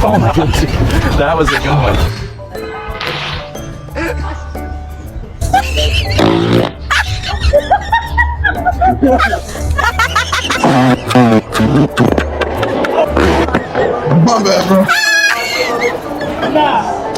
Oh my goodness, that was a good one. My bad, bro. Nah.